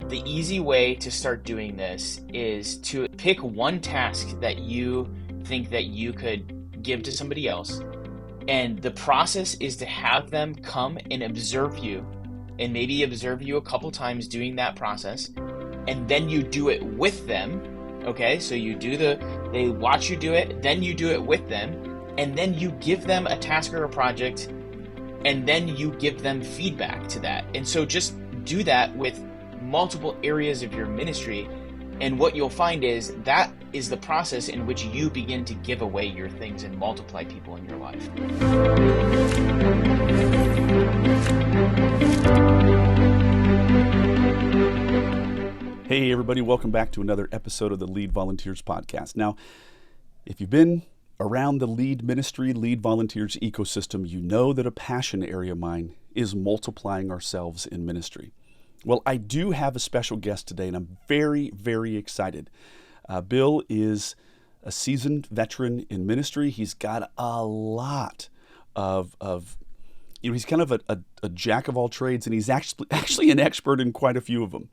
The easy way to start doing this is to pick one task that you think that you could give to somebody else. And the process is to have them come and observe you, and maybe observe you a couple times doing that process. And then you do it with them. Okay, so they watch you do it, then you do it with them, and then you give them a task or a project, and then you give them feedback to that. And so just do that with multiple areas of your ministry, and what you'll find is that is the process in which you begin to give away your things and multiply people in your life. Hey everybody, welcome back to another episode of the Lead Volunteers podcast. Now, if you've been around the lead ministry, lead volunteers ecosystem, you know that a passion area of mine is multiplying ourselves in ministry. Well, I do have a special guest today, and I'm very, very excited. Bill is a seasoned veteran in ministry. He's got a lot of he's kind of a jack of all trades, and he's actually an expert in quite a few of them.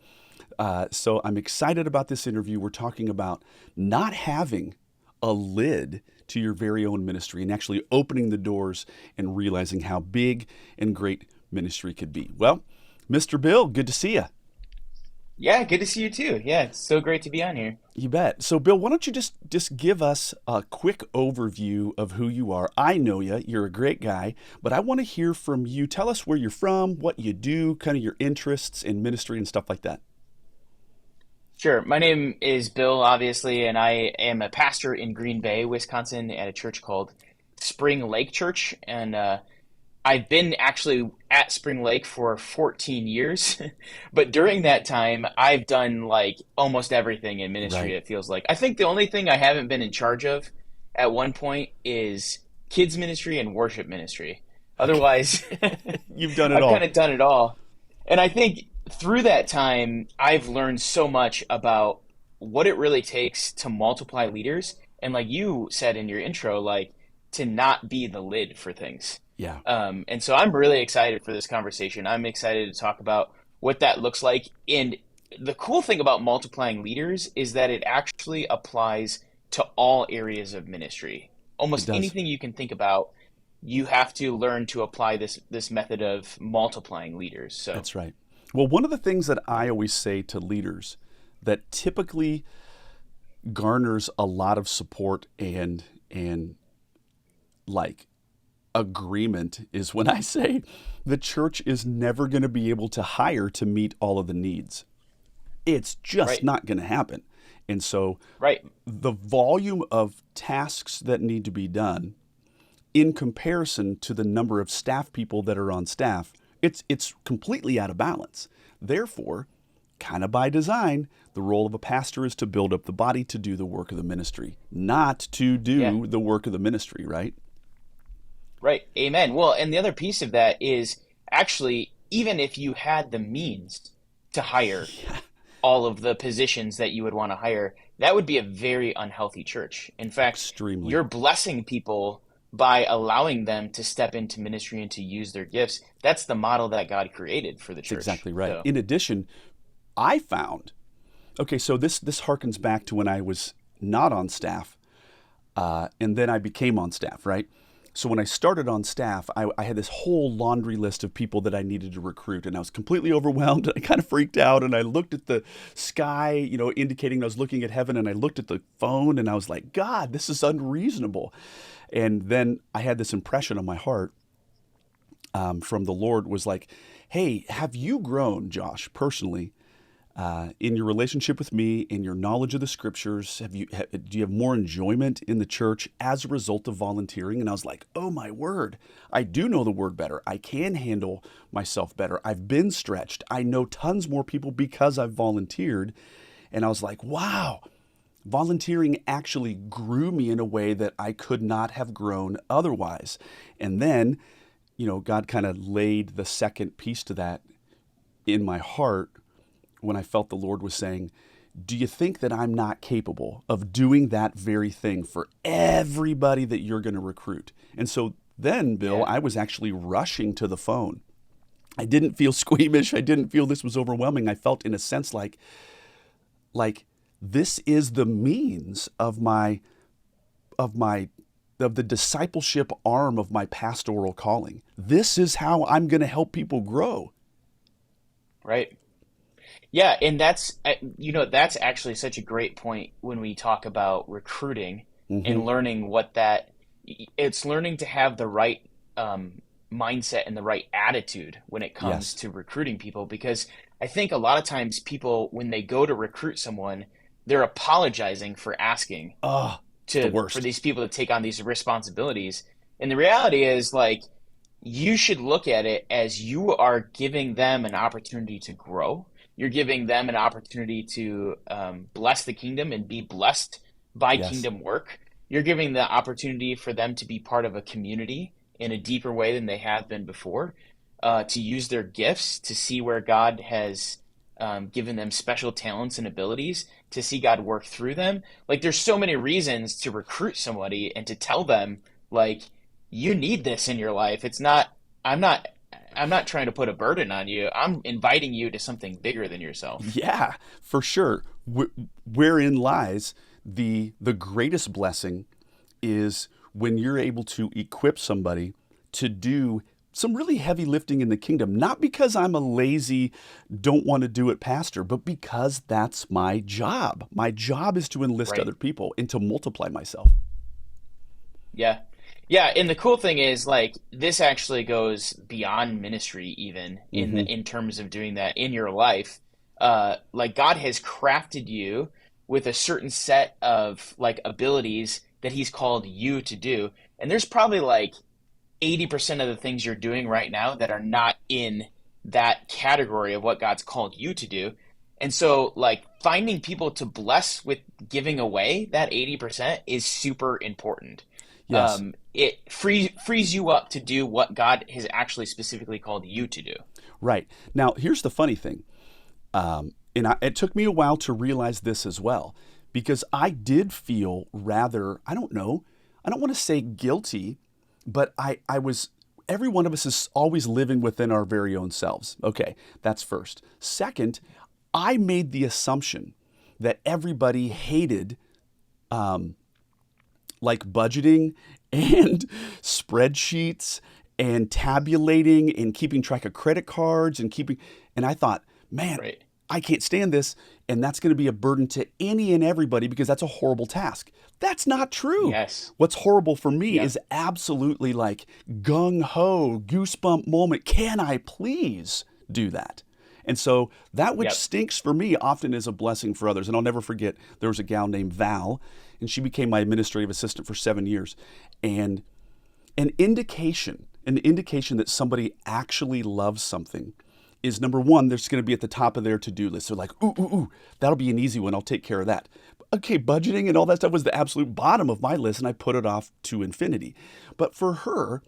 So I'm excited about this interview. We're talking about not having a lid to your very own ministry and actually opening the doors and realizing how big and great ministry could be. Well, Mr. Bill, good to see you. Yeah, good to see you too. Yeah, it's so great to be on here. You bet. So, Bill, why don't you just give us a quick overview of who you are? I know you. You're a great guy, but I want to hear from you. Tell us where you're from, what you do, kind of your interests in ministry and stuff like that. Sure. My name is Bill, obviously, and I am a pastor in Green Bay, Wisconsin, at a church called Spring Lake Church. And I've been actually at Spring Lake for 14 years. But during that time, I've done like almost everything in ministry, Right. it feels like. I think the only thing I haven't been in charge of at one point is kids ministry and worship ministry. Otherwise, You've done it I've all. kind of done it all. And I think through that time, I've learned so much about what it really takes to multiply leaders. And like you said in your intro, like to not be the lid for things. Yeah. And so I'm really excited for this conversation. I'm excited to talk about what that looks like. And the cool thing about multiplying leaders is that it actually applies to all areas of ministry. It Almost does. anything you can think about, you have to learn to apply this method of multiplying leaders. So That's right. Well, one of the things that I always say to leaders that typically garners a lot of support and like agreement is when I say the church is never going to be able to hire to meet all of the needs. It's just right, not going to happen. And so right. the volume of tasks that need to be done in comparison to the number of staff people that are on staff, it's completely out of balance. Therefore, kind of by design, the role of a pastor is to build up the body to do the work of the ministry, not to do Yeah. the work of the ministry, right? Right. Amen. Well, and the other piece of that is actually, even if you had the means to hire all of the positions that you would want to hire, that would be a very unhealthy church. In fact, Extremely. you're blessing people by allowing them to step into ministry and to use their gifts. That's the model that God created for the That's church. exactly right. So, In addition, I found, okay, so this harkens back to when I was not on staff, and then I became on staff, right? So when I started on staff, I had this whole laundry list of people that I needed to recruit, and I was completely overwhelmed, and I kind of freaked out, and I looked at the sky, indicating I was looking at heaven, and I looked at the phone, and I was like, God, this is unreasonable. And then I had this impression on my heart from the Lord was like, hey, have you grown, Josh, personally, in your relationship with me, in your knowledge of the scriptures? Do you have more enjoyment in the church as a result of volunteering? And I was like, oh my word, I do know the word better. I can handle myself better. I've been stretched. I know tons more people because I've volunteered. And I was like, wow, volunteering actually grew me in a way that I could not have grown otherwise. And then, God kind of laid the second piece to that in my heart when I felt the Lord was saying, do you think that I'm not capable of doing that very thing for everybody that you're going to recruit? And so then, Bill, yeah. I was actually rushing to the phone I didn't feel squeamish. I didn't feel this was overwhelming. I felt in a sense like this is the means of my of the discipleship arm of my pastoral calling. This is how I'm going to help people grow. Right. Yeah, and that's actually such a great point when we talk about recruiting Hmm. and learning it's learning to have the right mindset and the right attitude when it comes Yes. to recruiting people, because I think a lot of times people, when they go to recruit someone, they're apologizing for asking Oh, it's the to for worst. these people to take on these responsibilities. And the reality is, like, you should look at it as you are giving them an opportunity to grow. You're giving them an opportunity to bless the kingdom and be blessed by Yes. kingdom work. You're giving the opportunity for them to be part of a community in a deeper way than they have been before, to use their gifts, to see where God has given them special talents and abilities, to see God work through them. Like, there's so many reasons to recruit somebody and to tell them, like, you need this in your life. I'm not, I'm not trying to put a burden on you. I'm inviting you to something bigger than yourself. Yeah, for sure. Wherein lies the greatest blessing is when you're able to equip somebody to do some really heavy lifting in the kingdom, not because I'm a lazy, don't want to do it pastor, but because that's my job. My job is to enlist Right. other people and to multiply myself. Yeah. Yeah, and the cool thing is, like, this actually goes beyond ministry, even Hmm. in terms of doing that in your life. Like, God has crafted you with a certain set of, like, abilities that he's called you to do. And there's probably like 80% of the things you're doing right now that are not in that category of what God's called you to do. And so, like, finding people to bless with giving away that 80% is super important. Yes, It frees you up to do what God has actually specifically called you to do. right. Now, here's the funny thing. It took me a while to realize this as well, because I did feel rather, I don't know, I don't want to say guilty, but I was, every one of us is always living within our very own selves. Okay, that's first. Second, I made the assumption that everybody hated like budgeting and spreadsheets and tabulating and keeping track of credit cards and I thought, man, Right. I can't stand this, and that's going to be a burden to any and everybody because that's a horrible task. That's not true. Yes. What's horrible for me Yep. is absolutely like gung ho, goosebump moment. Can I please do that? And so that which Yep. stinks for me often is a blessing for others. And I'll never forget, there was a gal named Val, and she became my administrative assistant for 7 years. And an indication that somebody actually loves something is number one, there's going to be at the top of their to-do list. They're like, ooh, ooh, ooh, that'll be an easy one. I'll take care of that. Okay, budgeting and all that stuff was the absolute bottom of my list, and I put it off to infinity. But for her,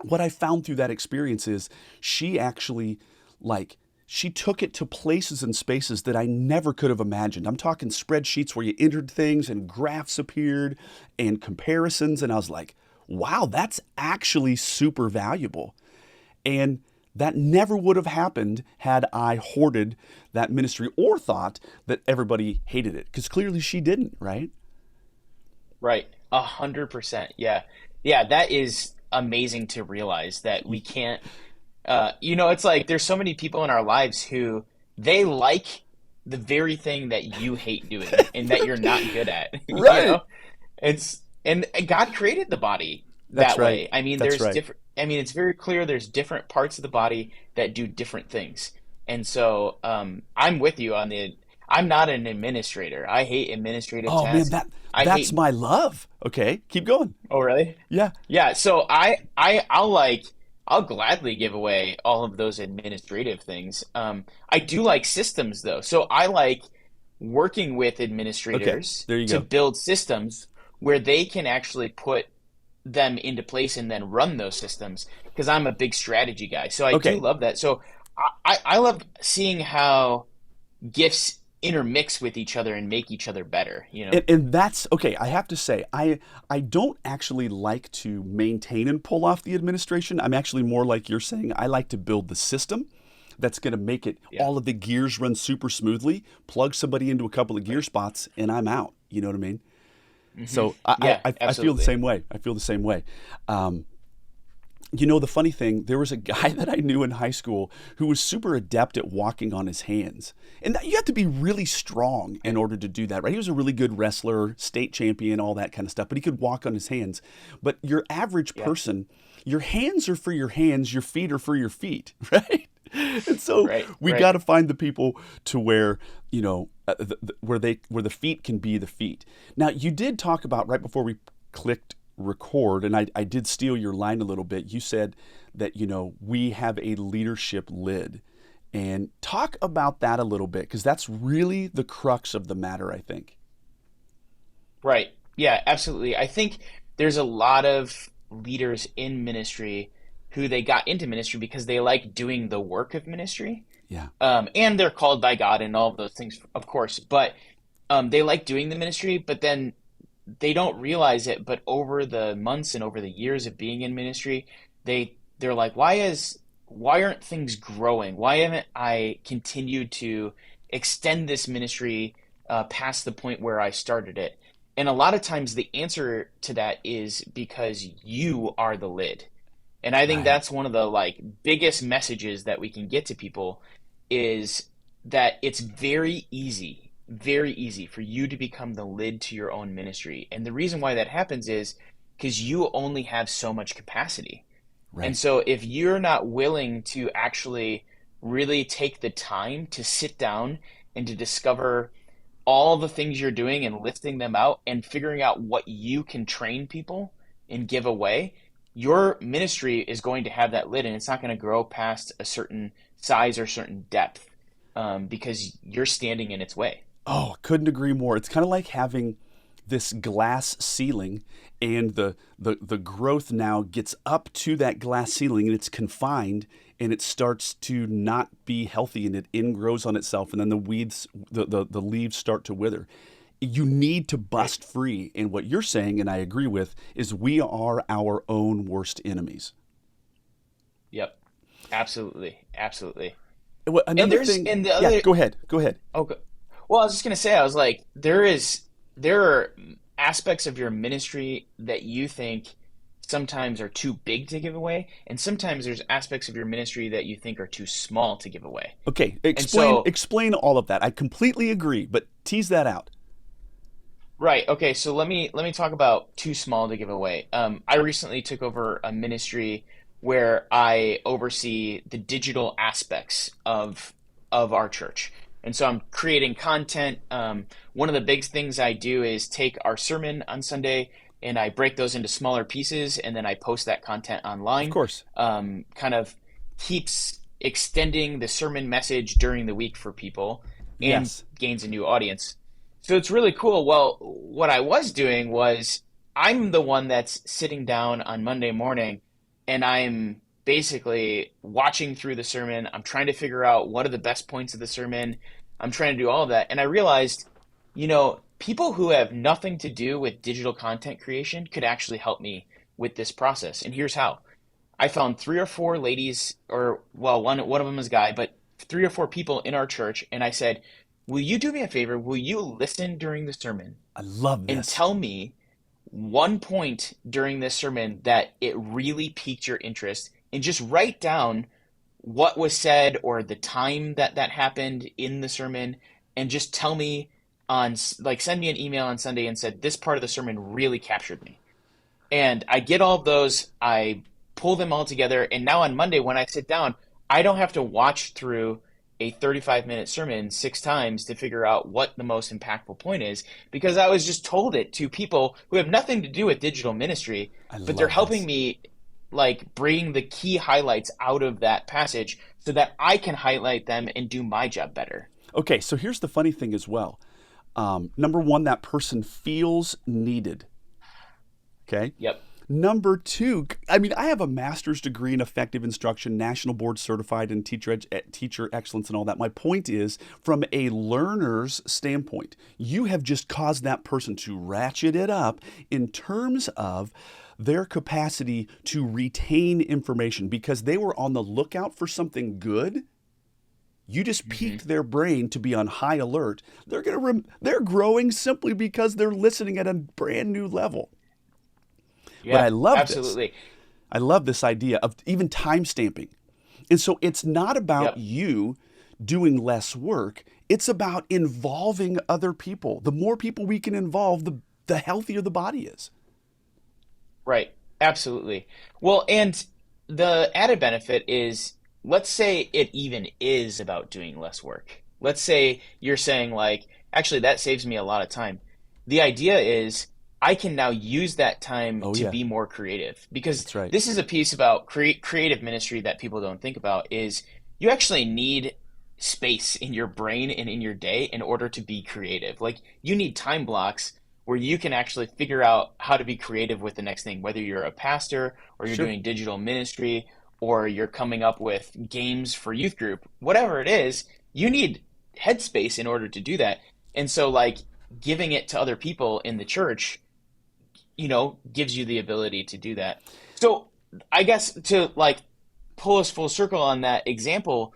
what I found through that experience is she actually, like, she took it to places and spaces that I never could have imagined. I'm talking spreadsheets where you entered things and graphs appeared and comparisons. And I was like, wow, that's actually super valuable. And that never would have happened had I hoarded that ministry or thought that everybody hated it. Because clearly she didn't, right? Right. 100%. Yeah. Yeah, that is amazing to realize that we can't it's like there's so many people in our lives who they like the very thing that you hate doing and that you're not good at, you Right. know? And God created the body That's that right. way. I mean, That's right. it's very clear there's different parts of the body that do different things. And so, I'm with you on I'm not an administrator. I hate administrative Oh man, tasks. I that's hate, my love. Okay, keep going. oh, really? Yeah. Yeah, so I'll gladly give away all of those administrative things. I do like systems though. So I like working with Okay. administrators There you to go. build systems where they can actually put them into place and then run those systems, because I'm a big strategy guy. So I do Okay. love that. So I love seeing how gifts intermix with each other and make each other better, you know? And that's okay. I have to say, I don't actually like to maintain and pull off the administration. I'm actually more like you're saying. I like to build the system that's going to make it Yeah. all of the gears run super smoothly. Plug somebody into a couple of gear Right. spots, and I'm out. You know what I mean? Hmm. So Yeah, I feel the absolutely. same way. I feel the same way. Um, the funny thing, there was a guy that I knew in high school who was super adept at walking on his hands. And you have to be really strong in Okay. order to do that, right? He was a really good wrestler, state champion, all that kind of stuff, but he could walk on his hands. But your average Yeah. person, your hands are for your hands, your feet are for your feet, right? And so Right. we Right. got to find the people to where, where the feet can be the feet. Now, you did talk about right before we clicked record, and I did steal your line a little bit. You said that, we have a leadership lid. And talk about that a little bit, because that's really the crux of the matter, I think. Right. Yeah, absolutely. I think there's a lot of leaders in ministry who they got into ministry because they like doing the work of ministry. Yeah, And they're called by God and all of those things, of course. But they like doing the ministry, but then they don't realize it. But over the months and over the years of being in ministry, they're like, why aren't things growing? Why haven't I continued to extend this ministry past the point where I started it? And a lot of times the answer to that is because you are the lid. And I think right, that's one of the like biggest messages that we can get to people is that it's very easy for you to become the lid to your own ministry. And the reason why that happens is because you only have so much capacity. And right. so if you're not willing to actually really take the time to sit down and to discover all the things you're doing and listing them out and figuring out what you can train people and give away, your ministry is going to have that lid and it's not going to grow past a certain size or certain depth because you're standing in its way. Oh, couldn't agree more. It's kind of like having this glass ceiling, and the growth now gets up to that glass ceiling and it's confined, and it starts to not be healthy, and it ingrows on itself, and then the leaves start to wither. You need to Right. bust free. And what you're saying, and I agree with, is we are our own worst enemies. Yep. Absolutely. Absolutely. And Another there's thing, and the yeah, other go ahead. Go ahead. okay. Well, I was just gonna say, I was like, there are aspects of your ministry that you think sometimes are too big to give away, and sometimes there's aspects of your ministry that you think are too small to give away. Okay, And explain so, explain all of that. I completely agree, but tease that out. right, okay, so let me talk about too small to give away. I recently took over a ministry where I oversee the digital aspects of our church. And so I'm creating content. One of the big things I do is take our sermon on Sunday and I break those into smaller pieces and then I post that content Of online. course. Kind of keeps extending the sermon message during the week for people and Yes. gains a new audience. So it's really cool. Well, what I was doing was I'm the one that's sitting down on Monday morning and I'm basically watching through the sermon. I'm trying to figure out what are the best points of the sermon. I'm trying to do all of that. And I realized, people who have nothing to do with digital content creation could actually help me with this process. And here's how. I found three or four ladies, or well, one of them is a guy, but three or four people in our church, and I said, "Will you do me a favor? Will you listen during the sermon I love and this. tell me one point during this sermon that it really piqued your interest, and just write down what was said or the time that that happened in the sermon, and just tell me on like send me an email on Sunday and said this part of the sermon really captured me." And I get all of those, I pull them all together, and now on Monday when I sit down, I don't have to watch through a 35-minute sermon six times to figure out what the most impactful point is because I was just told it to people who have nothing to do with digital ministry, I but they're love helping this. me like bring the key highlights out of that passage so that I can highlight them and do my job better. Okay, so here's the funny thing as well. Number one, that person feels needed. Okay. Yep. Number two, I mean, I have a master's degree in effective instruction, national board certified in teacher excellence and all that. My point is, from a learner's standpoint, you have just caused that person to ratchet it up in terms of their capacity to retain information because they were on the lookout for something good. You just Hmm. piqued their brain to be on high alert. They're growing simply because they're listening at a brand new level. But I Yeah, love this. absolutely. I love this idea of even time stamping. And so it's not about Yep. you doing less work, it's about involving other people. The more people we can involve, the healthier the body is. Right. Absolutely. Well, and the added benefit is, let's say it even is about doing less work. Let's say you're saying, like, actually, that saves me a lot of time. The idea is I can now use that time Oh, to yeah, be more creative because that's right. this is a piece about creative ministry that people don't think about is you actually need space in your brain and in your day in order to be creative. Like you need time blocks where you can actually figure out how to be creative with the next thing, whether you're a pastor or you're Sure. doing digital ministry or you're coming up with games for youth group, whatever it is, you need headspace in order to do that. And so, like, giving it to other people in the church, gives you the ability to do that. So, I guess to like pull us full circle on that example,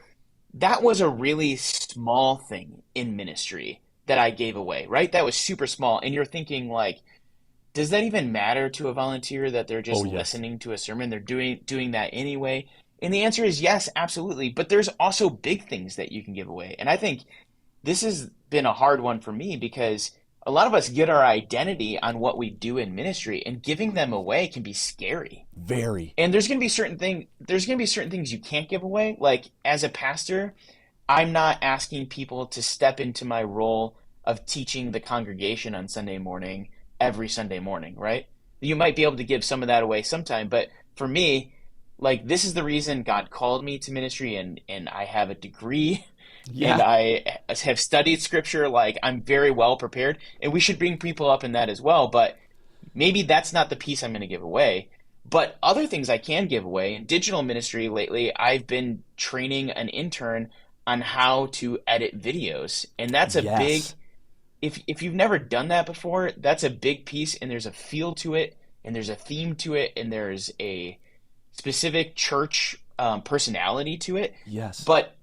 that was a really small thing in ministry that I gave away, right? That was super small. And you're thinking, like, does that even matter to a volunteer that they're Oh, just yes. listening to a sermon? They're doing that anyway. And the answer is yes, absolutely. But there's also big things that you can give away. And I think this has been a hard one for me because a lot of us get our identity on what we do in ministry, and giving them away can be scary. Very. And there's going to be certain things you can't give away. Like as a pastor, I'm not asking people to step into my role of teaching the congregation on Sunday morning every Sunday morning, right? You might be able to give some of that away sometime, but for me, like this is the reason God called me to ministry, and I have a degree and Yeah. I have studied scripture, like I'm very well prepared, and we should bring people up in that as well, but maybe that's not the piece I'm going to give away. But other things I can give away in digital ministry lately, I've been training an intern on how to edit videos. And that's a big, Yes. if you've never done that before, that's a big piece, and there's a feel to it, and there's a theme to it, and there's a specific church personality to it. Yes. But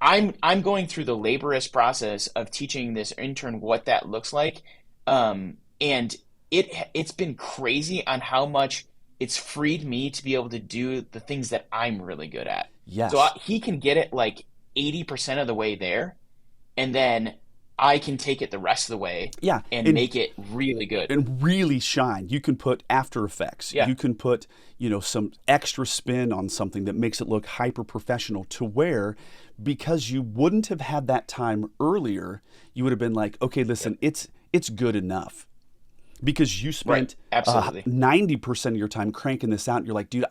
I'm going through the laborious process of teaching this intern what that looks like, and it's been crazy on how much it's freed me to be able to do the things that I'm really good at. So Yes. he can get it like 80% of the way there, and then I can take it the rest of the way Yeah. and make it really good. And really shine. You can put After Effects. Yeah, You can put, some extra spin on something that makes it look hyper professional to where because you wouldn't have had that time earlier, you would have been like, okay, yep, listen, it's good enough. Because you right, spent absolutely, 90% of your time cranking this out, and you're like, dude,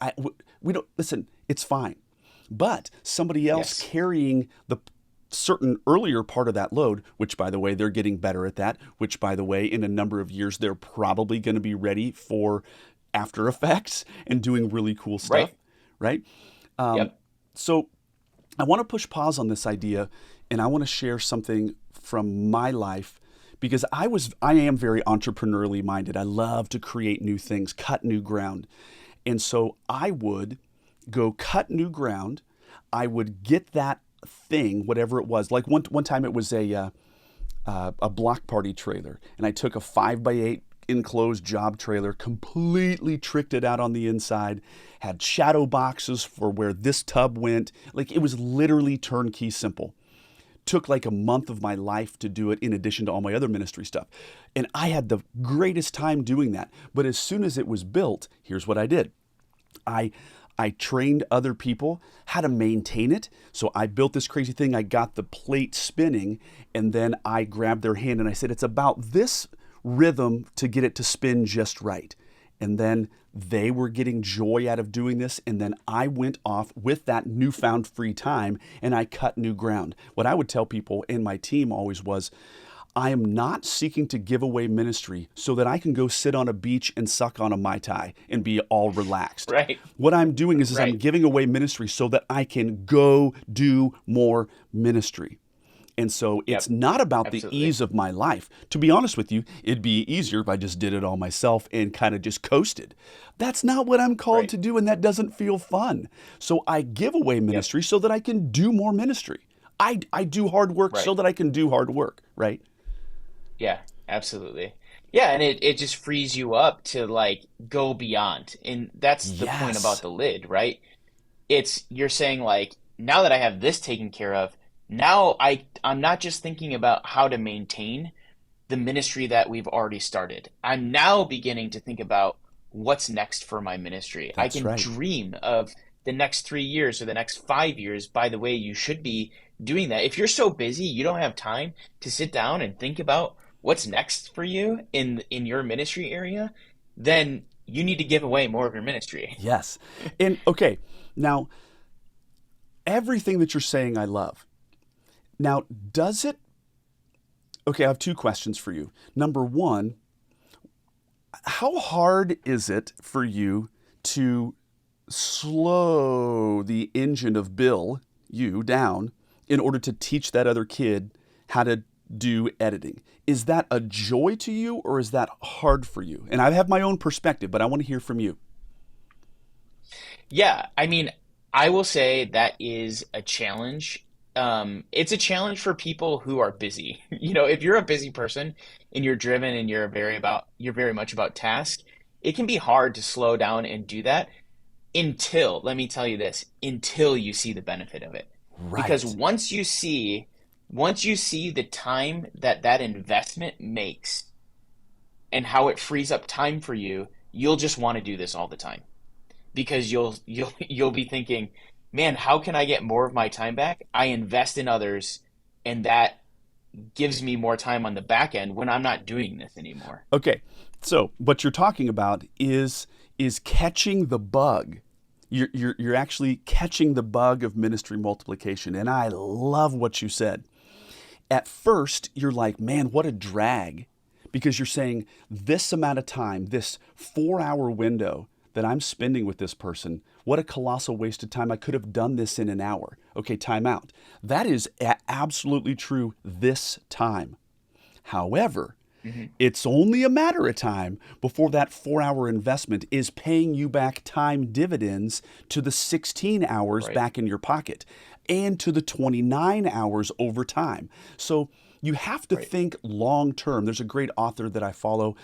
we don't listen. It's fine, but somebody else yes, carrying the certain earlier part of that load, which by the way, they're getting better at that, which by the way, in a number of years, they're probably going to be ready for After Effects and doing really cool stuff, right, right? yep, So I want to push pause on this idea and I want to share something from my life because I am very entrepreneurially minded. I love to create new things, cut new ground. And so I would go cut new ground. I would get that thing, whatever it was. Like one time it was a block party trailer, and I took a 5x8 enclosed job trailer, completely tricked it out on the inside, had shadow boxes for where this tub went. Like it was literally turnkey simple. Took like a month of my life to do it in addition to all my other ministry stuff. And I had the greatest time doing that. But as soon as it was built, here's what I did. I I trained other people how to maintain it. So I built this crazy thing. I got the plate spinning, and then I grabbed their hand and I said, it's about this rhythm to get it to spin just right. And then they were getting joy out of doing this. And then I went off with that newfound free time and I cut new ground. What I would tell people in my team always was, I am not seeking to give away ministry so that I can go sit on a beach and suck on a Mai Tai and be all relaxed. Right. What I'm doing is I'm Right. giving away ministry so that I can go do more ministry. And so it's Yep. not about the Absolutely. ease of my life. To be honest with you, it'd be easier if I just did it all myself and kind of just coasted. That's not what I'm called Right. to do, and that doesn't feel fun. So I give away Yep. ministry so that I can do more ministry. I do hard work so Right. that I can do hard work, right? Yeah, absolutely. Yeah, and it just frees you up to like go beyond. And that's the point about Yes. the lid, right? It's you're saying like now that I have this taken care of, now I'm not just thinking about how to maintain the ministry that we've already started. I'm now beginning to think about what's next for my ministry. I That's can right. dream of the next 3 years or the next 5 years. By the way, you should be doing that. If you're so busy, you don't have time to sit down and think about what's next for you in your ministry area, then you need to give away more of your ministry. Yes. And okay, now everything that you're saying I love. Now, does it Okay, I have two questions for you. Number one, how hard is it for you to slow the engine of Bill, you, down in order to teach that other kid how to do editing? Is that a joy to you or is that hard for you? And I have my own perspective, but I want to hear from you. Yeah, I mean, I will say that is a challenge. It's a challenge for people who are busy. You know, if you're a busy person and you're driven and you're very much about task, it can be hard to slow down and do that until, let me tell you this, until you see the benefit of it. Because Right. once you see the time that that investment makes and how it frees up time for you, you'll just want to do this all the time because you'll be thinking, man, how can I get more of my time back? I invest in others, and that gives me more time on the back end when I'm not doing this anymore. Okay. So what you're talking about is catching the bug. You're actually catching the bug of ministry multiplication. And I love what you said. At first, you're like, man, what a drag. Because you're saying this amount of time, this 4 hour window that I'm spending with this person, what a colossal waste of time. I could have done this in an hour. Okay, time out. That is absolutely true this time. However, Hmm. it's only a matter of time before that 4 hour investment is paying you back time dividends to the 16 hours Right, back in your pocket and to the 29 hours over time. So you have to right, think long term. There's a great author that I follow.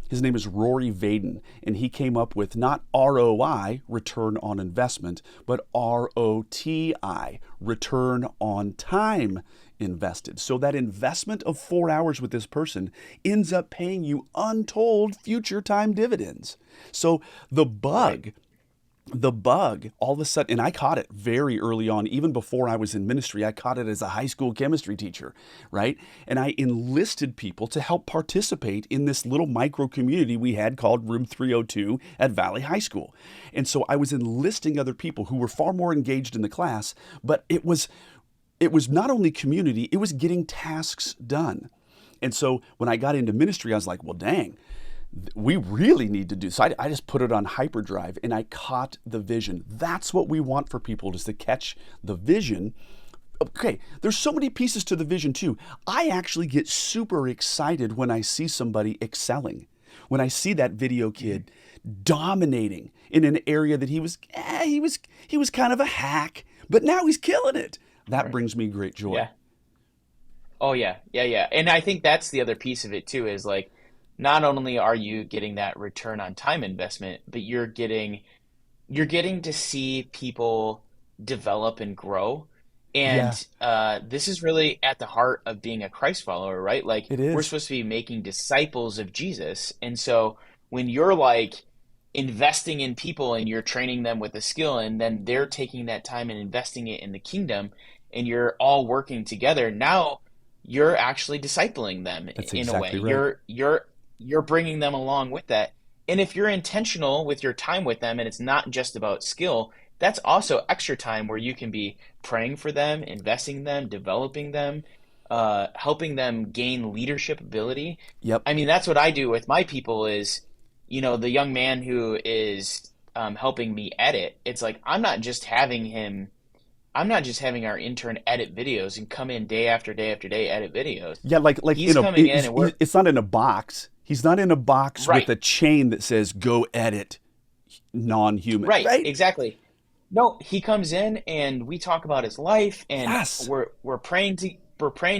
His name is Rory Vaden, and he came up with not ROI, return on investment, but ROTI, return on time invested. So that investment of 4 hours with this person ends up paying you untold future time dividends. So the right. bug the bug all of a sudden, and I caught it very early on, even before I was in ministry. I caught it as a high school chemistry teacher, right? And I enlisted people to help participate in this little micro community we had called Room 302 at Valley High School. And so I was enlisting other people who were far more engaged in the class, but it was not only community, it was getting tasks done. And so when I got into ministry, I was like, well, dang, we really need to do. So I just put it on hyperdrive and I caught the vision. That's what we want for people, is to catch the vision. Okay, there's so many pieces to the vision too. I actually get super excited when I see somebody excelling. When I see that video kid dominating in an area that he was kind of a hack, but now he's killing it. That Right. brings me great joy. Yeah. Oh yeah. Yeah, yeah. And I think that's the other piece of it too is like not only are you getting that return on time investment, but you're getting to see people develop and grow. Yeah, And this is really at the heart of being a Christ follower, right? Like it we're is. supposed to be making disciples of Jesus. And so when you're like investing in people and you're training them with a skill, and then they're taking that time and investing it in the kingdom, and you're all working together, now you're actually discipling them That's in a way. exactly right. You're bringing them along with that. And if you're intentional with your time with them and it's not just about skill, that's also extra time where you can be praying for them, investing in them, developing them, helping them gain leadership ability. Yep. I mean, that's what I do with my people is, the young man who is helping me edit. It's like I'm not just having our intern edit videos and come in day after day after day, edit videos. Yeah, like He's coming in and we're it's not in a box. He's not in a box with right, a chain that says "Go edit non-human." right, Right? exactly. No, he comes in and we talk about his life, and Yes. we're praying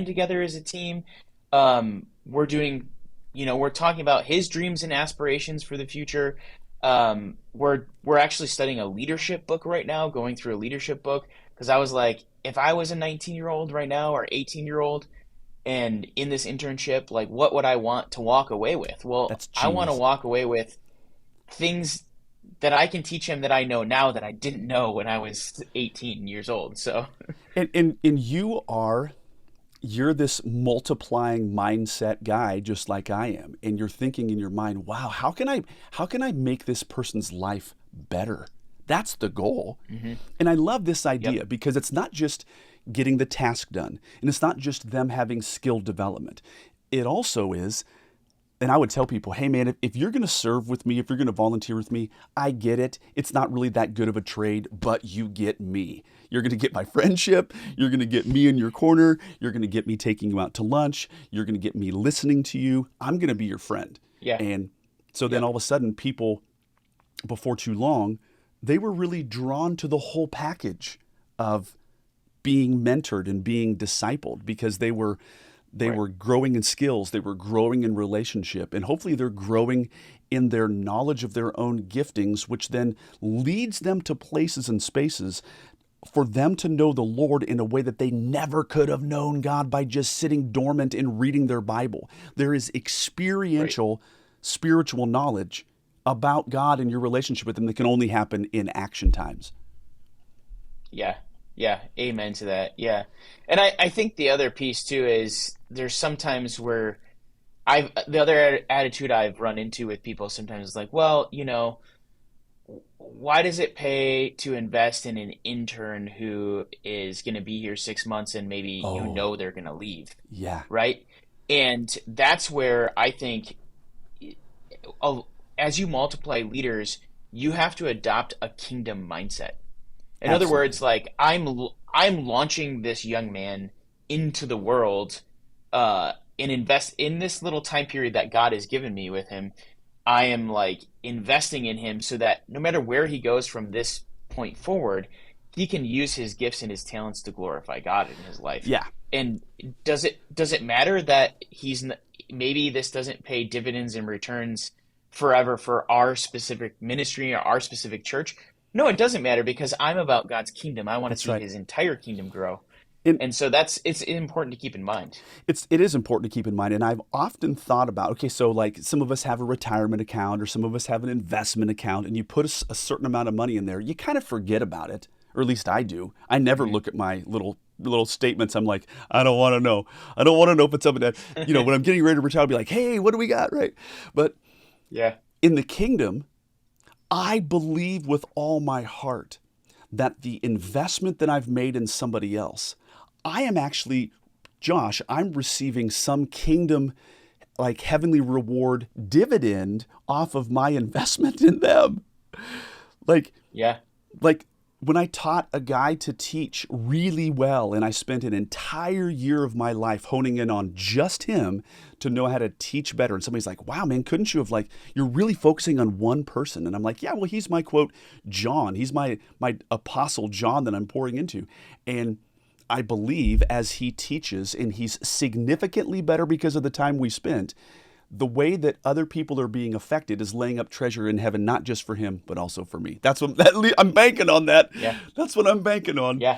together as a team. We're doing, we're talking about his dreams and aspirations for the future. We're actually studying a leadership book right now, going through a leadership book because I was like, if I was a 19-year-old right now or 18-year-old and in this internship, like what would I want to walk away with? Well, That's I want to genius. walk away with things that I can teach him that I know now that I didn't know when I was 18 years old. So, And you're this multiplying mindset guy just like I am, and you're thinking in your mind, wow, how can I make this person's life better? That's the goal. mhm, And I love this yep, idea because it's not just getting the task done, and it's not just them having skill development. It also is, and I would tell people, hey man, if you're going to serve with me, if you're going to volunteer with me, I get it. It's not really that good of a trade, but you get me. You're going to get my friendship. You're going to get me in your corner. You're going to get me taking you out to lunch. You're going to get me listening to you. I'm going to be your friend. yeah, And so then yep, all of a sudden, people, before too long, they were really drawn to the whole package of being mentored and being discipled because they right, were growing in skills, they were growing in relationship, and hopefully they're growing in their knowledge of their own giftings, which then leads them to places and spaces for them to know the Lord in a way that they never could have known God by just sitting dormant and reading their Bible. There is right. experiential spiritual knowledge about God and your relationship with Him that can only happen in action times. Yeah. Yeah. Amen to that. Yeah. And I think the other piece too is there's sometimes where the other attitude I've run into with people sometimes is like, well, why does it pay to invest in an intern who is going to be here 6 months and maybe Oh, they're going to leave, yeah, right? And that's where I think uh, as you multiply leaders, you have to adopt a kingdom mindset. In other absolutely. words, like I'm launching this young man into the world, and invest in this little time period that God has given me with him. I am like investing in him so that no matter where he goes from this point forward, he can use his gifts and his talents to glorify God in his life. Yeah, And does it matter that maybe this doesn't pay dividends and returns forever for our specific ministry or our specific church? No, it doesn't matter because I'm about God's kingdom. I want to that's see right. his entire kingdom grow. And And so it's important to keep in mind. it is important to keep in mind. And I've often thought about, okay, so like some of us have a retirement account or some of us have an investment account, and you put a certain amount of money in there, you kind of forget about it, or at least I do. I never Hmm. look at my little statements. I'm like, I don't want to know. I don't want to know if it's up and down. When I'm getting ready to retire, I'll be like, hey, what do we got, right? But Yeah. in the kingdom, I believe with all my heart that the investment that I've made in somebody else, I am actually, Josh, I'm receiving some kingdom, like heavenly reward dividend off of my investment in them. Like, Yeah. like when I taught a guy to teach really well, and I spent an entire year of my life honing in on just him to know how to teach better. And somebody's like, wow, man, couldn't you have, like, you're really focusing on one person. And I'm like, yeah, well, he's my quote, John. He's my apostle John that I'm pouring into. And I believe as he teaches, and he's significantly better because of the time we spent, the way that other people are being affected is laying up treasure in heaven, not just for him, but also for me. I'm banking on that. Yeah. That's what I'm banking on. Yeah.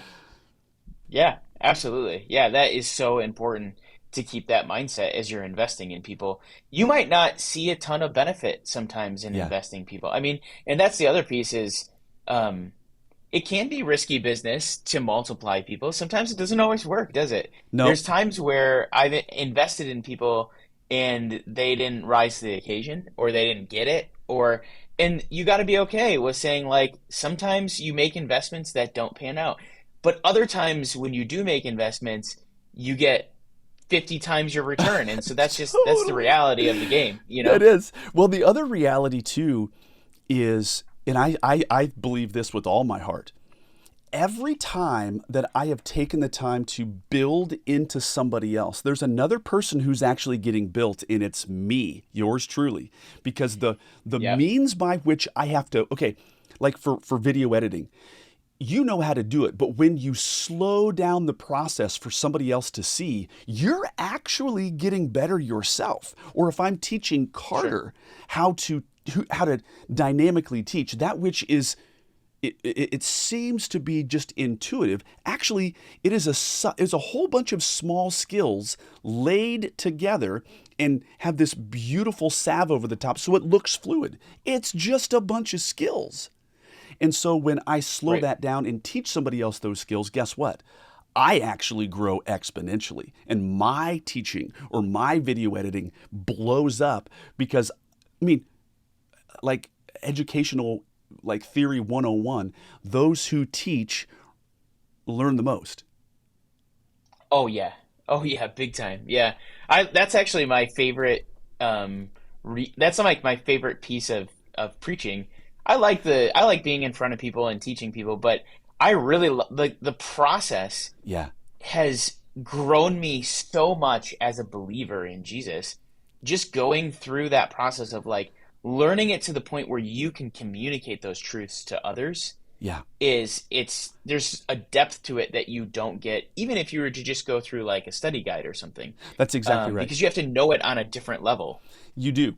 Yeah. Absolutely. Yeah, that is so important to keep that mindset as you're investing in people. You might not see a ton of benefit sometimes in Yeah. investing people. I mean, and that's the other piece is um it can be risky business to multiply people. Sometimes it doesn't always work, does it? No. There's times where I've invested in people and they didn't rise to the occasion or they didn't get it or and you got to be okay with saying like sometimes you make investments that don't pan out. But other times when you do make investments, you get 50 times your return. And so that's the Totally. reality of the game, you It know? is. Well, the other reality too is, and I believe this with all my heart. Every time that I have taken the time to build into somebody else, there's another person who's actually getting built, and it's me, yours truly. Because the Yep. means by which I have to, okay, like for video editing, you know how to do it, but when you slow down the process for somebody else to see, you're actually getting better yourself. Or if I'm teaching Sure. Carter how to dynamically teach that which is it seems to be just intuitive. Actually, it's a whole bunch of small skills laid together and have this beautiful salve over the top so it looks fluid. It's just a bunch of skills. And so when I slow Right. that down and teach somebody else those skills, guess what? I actually grow exponentially. And my teaching or my video editing blows up because, I mean, like educational, like theory 101, those who teach learn the most. Oh yeah. Oh yeah, big time. Yeah. That's actually my favorite that's like my favorite piece of preaching. I like being in front of people and teaching people, but I really like the process Yeah. has grown me so much as a believer in Jesus. Just going through that process of like learning it to the point where you can communicate those truths to others Yeah. is it's there's a depth to it that you don't get even if you were to just go through like a study guide or something, That's exactly right. because you have to know it on a different level. You do.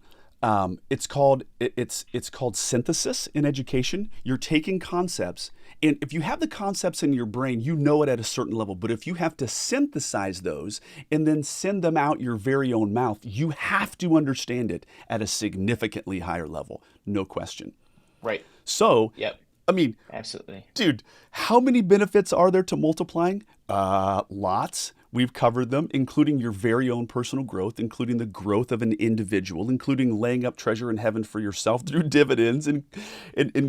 It's called synthesis in education. You're taking concepts, and if you have the concepts in your brain, you know it at a certain level. But if you have to synthesize those and then send them out your very own mouth, you have to understand it at a significantly higher level, no question. Right. So, Yep. I mean, Absolutely. dude, how many benefits are there to multiplying? Lots. We've covered them, including your very own personal growth, including the growth of an individual, including laying up treasure in heaven for yourself through dividends and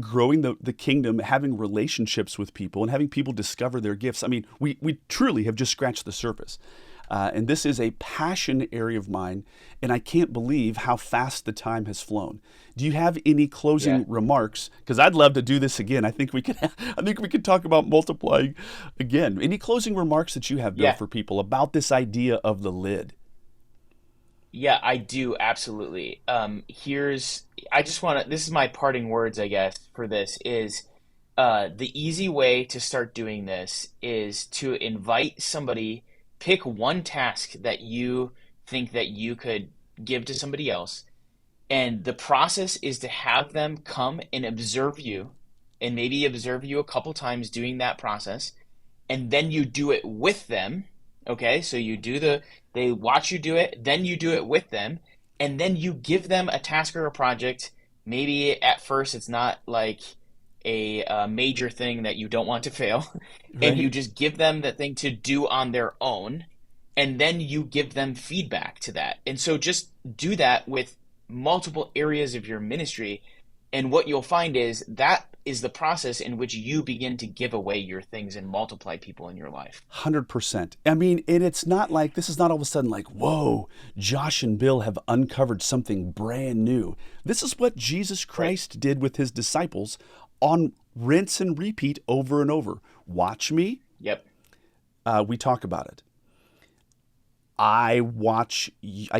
growing the kingdom, having relationships with people and having people discover their gifts. I mean, we truly have just scratched the surface. And this is a passion area of mine, and I can't believe how fast the time has flown. Do you have any Yeah. closing remarks? Because I'd love to do this again. I think we could. I think we could talk about multiplying again. Any closing remarks that you have, Bill, Yeah. for people about this idea of the lid? Yeah, I do absolutely. I just want to, this is my parting words, I guess, for this is the easy way to start doing this is to invite somebody, pick one task that you think that you could give to somebody else, and the process is to have them come and observe you, and maybe observe you a couple times doing that process, and then you do it with them. Okay, so they watch you do it, then you do it with them, and then you give them a task or a project. Maybe at first it's not like a major thing that you don't want to fail, and Right? you just give them the thing to do on their own, and then you give them feedback to that. And so just do that with multiple areas of your ministry, and what you'll find is that is the process in which you begin to give away your things and multiply people in your life. 100%. I mean, and it's not like this is not all of a sudden like, whoa, Josh and Bill have uncovered something brand new. This is what Jesus Right. Christ did with his disciples on rinse and repeat over and over. Watch me, Yep. we talk about it. I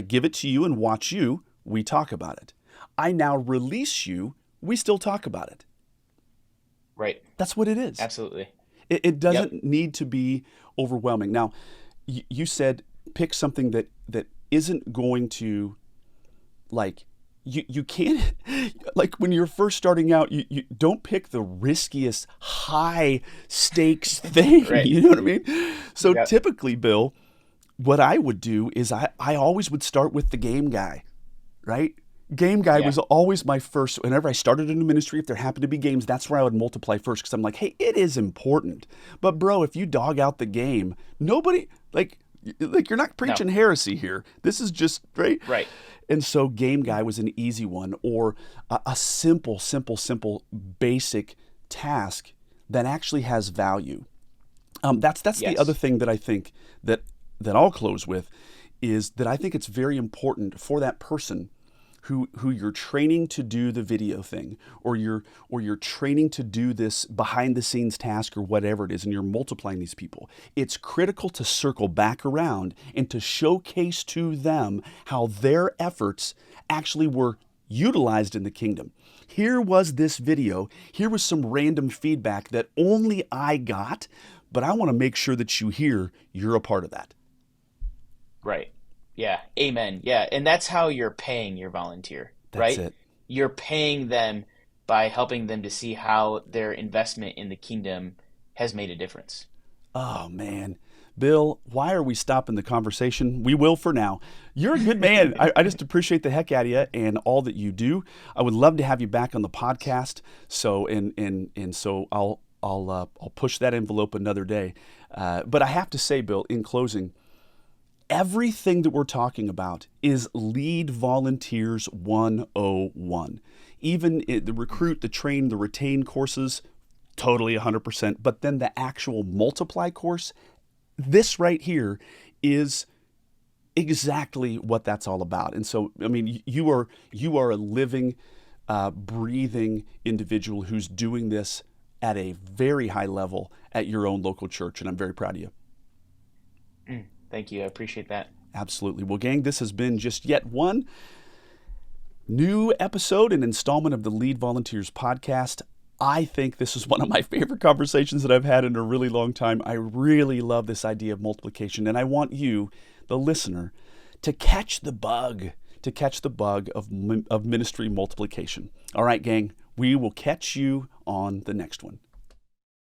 give it to you and watch you, we talk about it. I now release you, we still talk about it. Right. That's what it is. Absolutely. It Yep. doesn't need to be overwhelming. Now, you said pick something that isn't going to like you can't like when you're first starting out you don't pick the riskiest high stakes thing. Right. You know what I mean? So Yep. typically, Bill, what I would do is I always would start with the game guy, right? Game guy Yeah. was always my first. Whenever I started a new ministry, if there happened to be games, that's where I would multiply first because I'm like, hey, it is important. But bro, if you dog out the game, nobody like you're not No. preaching heresy here. This is just right. Right. And so game guy was an easy one, or a simple, basic task that actually has value. That's the other Yes. thing that I think that I'll close with is that I think it's very important for that person who you're training to do the video thing, or you're training to do this behind the scenes task or whatever it is, and you're multiplying these people. It's critical to circle back around and to showcase to them how their efforts actually were utilized in the kingdom. Here was this video, here was some random feedback that only I got, but I want to make sure that you hear you're a part of that. Right. Yeah. Amen. Yeah. And that's how you're paying your volunteer, That's right? it. You're paying them by helping them to see how their investment in the kingdom has made a difference. Oh, man. Bill, why are we stopping the conversation? We will for now. You're a good man. I just appreciate the heck out of you and all that you do. I would love to have you back on the podcast. So so I'll push that envelope another day. But I have to say, Bill, in closing, everything that we're talking about is Lead Volunteers 101. Even the recruit, the train, the retain courses, totally 100%. But then the actual multiply course, this right here is exactly what that's all about. And so, I mean, you are a living, breathing individual who's doing this at a very high level at your own local church, and I'm very proud of you. Thank you. I appreciate that. Absolutely. Well, gang, this has been just yet one new episode and installment of the Lead Volunteers podcast. I think this is one of my favorite conversations that I've had in a really long time. I really love this idea of multiplication, and I want you, the listener, to catch the bug of ministry multiplication. All right, gang, we will catch you on the next one.